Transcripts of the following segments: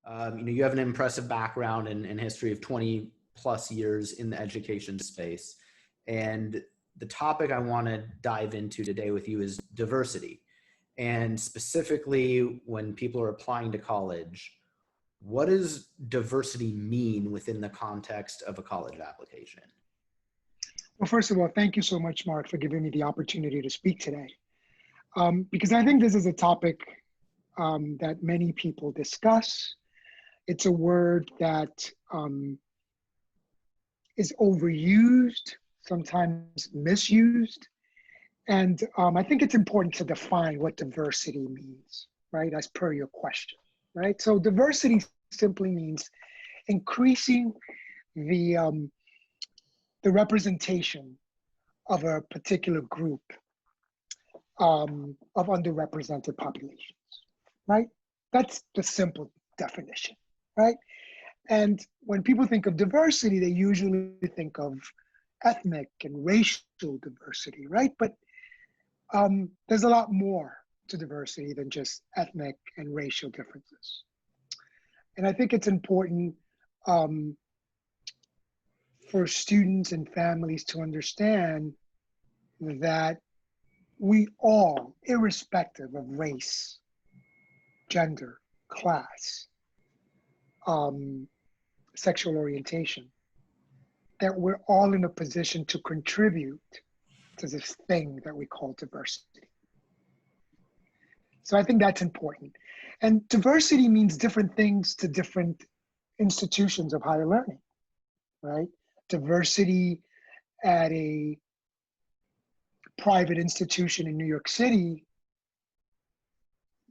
You have an impressive background and history of 20 plus years in the education space. And the topic I want to dive into today with you is diversity. And specifically, when people are applying to college, what does diversity mean within the context of a college application? Well, first of all, thank you so much, Mark, for giving me the opportunity to speak today. Because I think this is a topic that many people discuss. It's a word that is overused, sometimes misused. And I think it's important to define what diversity means, right, as per your question, right? So diversity simply means increasing the representation of a particular group of underrepresented populations, right? That's the simple definition, right? And when people think of diversity, they usually think of ethnic and racial diversity, right? But there's a lot more to diversity than just ethnic and racial differences. And I think it's important for students and families to understand that we all, irrespective of race, gender, class, sexual orientation, that we're all in a position to contribute to this thing that we call diversity. So I think that's important. And diversity means different things to different institutions of higher learning, right? Diversity at a private institution in New York City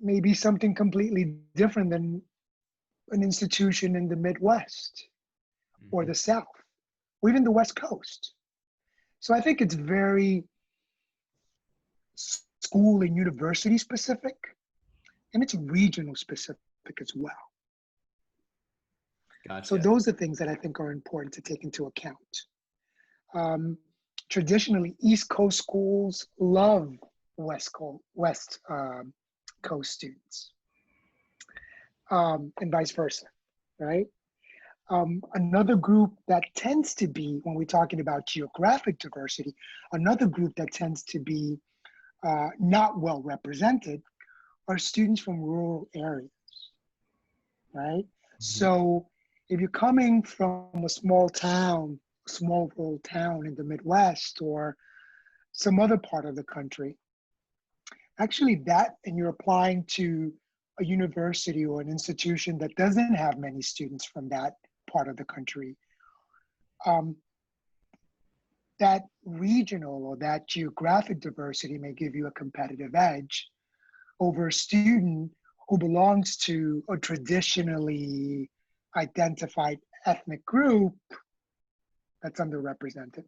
may be something completely different than an institution in the Midwest or the South, or even the West Coast. So I think it's very school and university specific, and it's regional specific as well. Gotcha. So those are things that I think are important to take into account. Traditionally, East Coast schools love West Coast students, and vice versa, right? Another group that tends to be, when we're talking about geographic diversity, another group that tends to be not well represented are students from rural areas, right? So if you're coming from a small rural town in the Midwest or some other part of the country, actually and you're applying to a university or an institution that doesn't have many students from that part of the country, that regional or that geographic diversity may give you a competitive edge over a student who belongs to a traditionally identified ethnic group that's underrepresented.